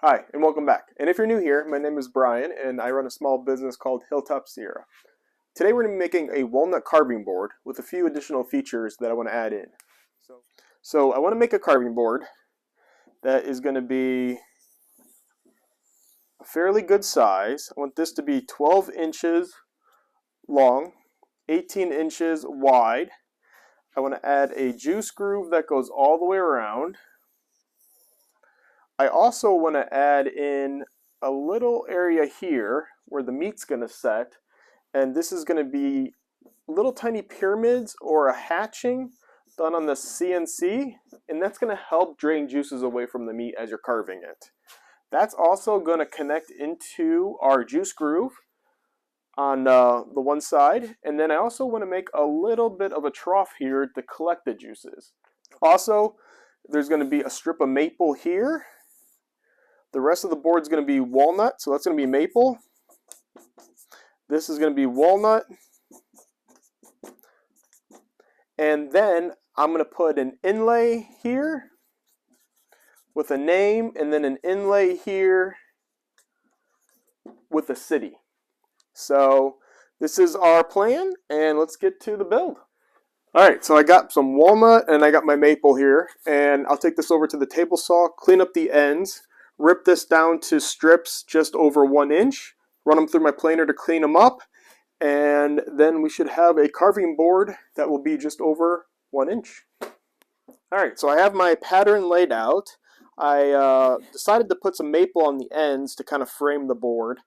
Hi, and welcome back. And if you're new here, my name is Brian, and I run a small business called Hilltop Sierra. Today we're going to be making a walnut carving board with a few additional features that I want to add in. So I want to make a carving board that is going to be a fairly good size. I want this to be 12 inches long, 18 inches wide. I want to add a juice groove that goes all the way around. I also want to add in a little area here where the meat's going to set, and this is going to be little tiny pyramids or a hatching done on the CNC, and that's going to help drain juices away from the meat as you're carving it. That's also going to connect into our juice groove on the one side, and then I also want to make a little bit of a trough here to collect the juices. Also, there's going to be a strip of maple here. The rest of the board is going to be walnut, so that's going to be maple. This is going to be walnut. And then I'm going to put an inlay here with a name, and then an inlay here with a city. So this is our plan, and let's get to the build. Alright, so I got some walnut and I got my maple here, and I'll take this over to the table saw, clean up the ends, rip this down to strips just over 1 inch, run them through my planer to clean them up, and then we should have a carving board that will be just over 1 inch. Alright, so I have my pattern laid out. I decided to put some maple on the ends to kind of frame the board.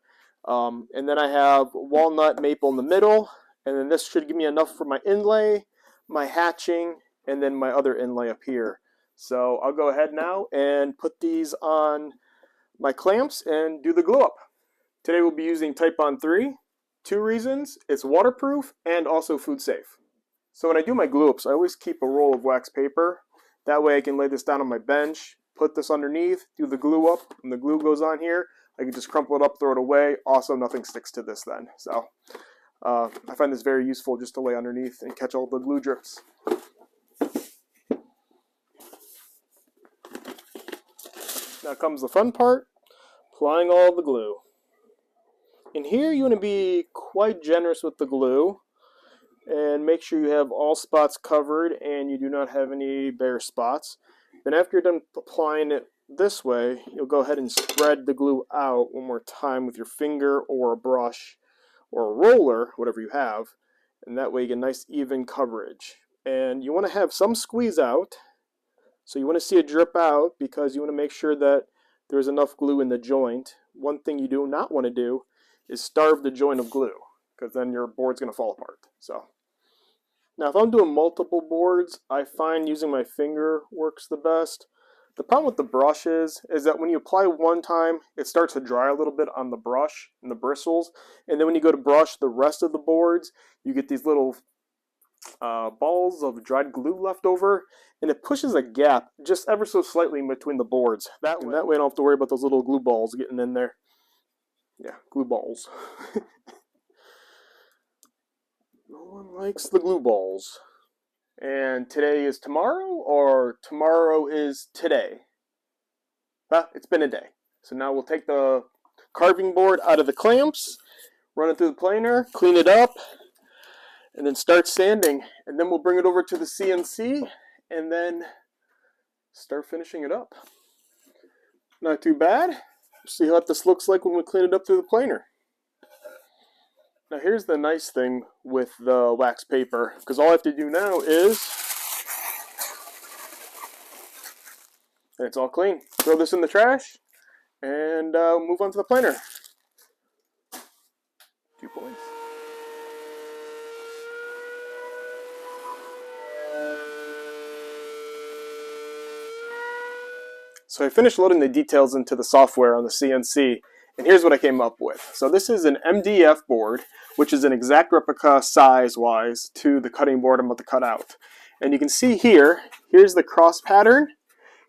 And then I have walnut maple in the middle, and then this should give me enough for my inlay, my hatching, and then my other inlay up here. So I'll go ahead now and put these on my clamps and do the glue up. Today we'll be using Titebond 3. 2 reasons: it's waterproof and also food safe. So when I do my glue ups, I always keep a roll of wax paper. That way I can lay this down on my bench, put this underneath, do the glue up, and the glue goes on here. I can just crumple it up, throw it away. Also, nothing sticks to this then. So I find this very useful just to lay underneath and catch all the glue drips. Now comes the fun part, applying all the glue. In here you want to be quite generous with the glue and make sure you have all spots covered and you do not have any bare spots. Then after you're done applying it this way, you'll go ahead and spread the glue out one more time with your finger or a brush or a roller, whatever you have, and that way you get nice even coverage. And you want to have some squeeze out, so you want to see it drip out because you want to make sure that there's enough glue in the joint. One thing you do not want to do is starve the joint of glue, because then your board's going to fall apart. So now if I'm doing multiple boards, I find using my finger works the best. The problem with the brush is that when you apply one time, it starts to dry a little bit on the brush and the bristles, and then when you go to brush the rest of the boards, you get these little balls of dried glue left over, and it pushes a gap just ever so slightly in between the boards. That way I don't have to worry about those little glue balls getting in there. Yeah, glue balls. No one likes the glue balls. And today is tomorrow, or tomorrow is today? Well, it's been a day. So now we'll take the carving board out of the clamps, run it through the planer, clean it up, and then start sanding. And then we'll bring it over to the CNC and then start finishing it up. Not too bad. See what this looks like when we clean it up through the planer. Now here's the nice thing with the wax paper, because all I have to do now is, and it's all clean, throw this in the trash and move on to the planer. 2 points. So I finished loading the details into the software on the CNC, and here's what I came up with. So this is an MDF board, which is an exact replica size-wise to the cutting board I'm about to cut out. And you can see here, here's the cross pattern,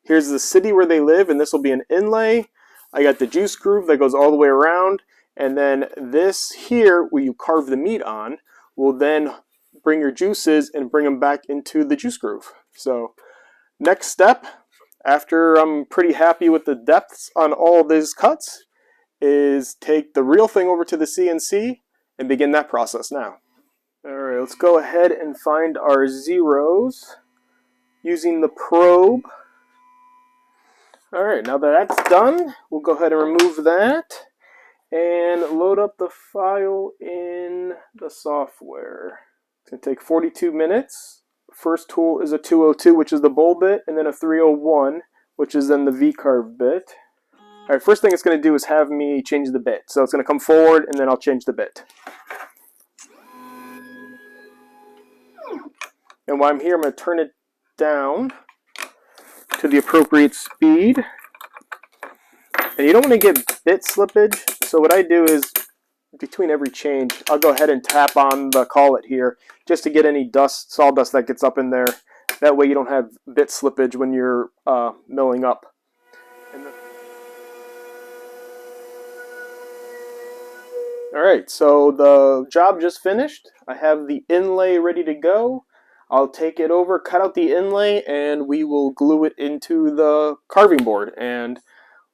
here's the city where they live, and this will be an inlay. I got the juice groove that goes all the way around, and then this here, where you carve the meat on, will then bring your juices and bring them back into the juice groove. So next step, after I'm pretty happy with the depths on all these cuts, is take the real thing over to the CNC and begin that process now. Alright, let's go ahead and find our zeros using the probe. Alright, now that that's done, we'll go ahead and remove that and load up the file in the software. It's going to take 42 minutes. First tool is a 202, which is the bowl bit, and then a 301, which is then the V-carve bit. Alright, first thing it's going to do is have me change the bit. So it's going to come forward, and then I'll change the bit. And while I'm here, I'm going to turn it down to the appropriate speed. And you don't want to get bit slippage, so what I do is, between every change, I'll go ahead and tap on the collet here, just to get any dust, sawdust that gets up in there. That way you don't have bit slippage when you're milling up. Alright, so the job just finished. I have the inlay ready to go. I'll take it over, cut out the inlay, and we will glue it into the carving board. And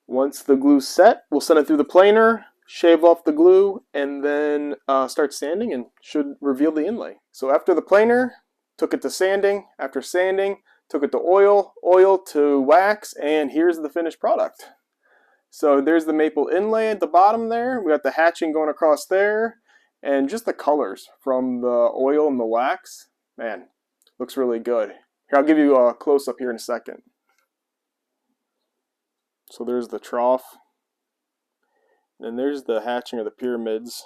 once the glue's set, we'll send it through the planer, shave off the glue, and then start sanding, and should reveal the inlay. So after the planer, took it to sanding. After sanding, took it to oil, oil to wax, and here's the finished product. So there's the maple inlay at the bottom there. We got the hatching going across there, and just the colors from the oil and the wax. Man, looks really good. Here, I'll give you a close-up here in a second. So there's the trough. And there's the hatching of the pyramids.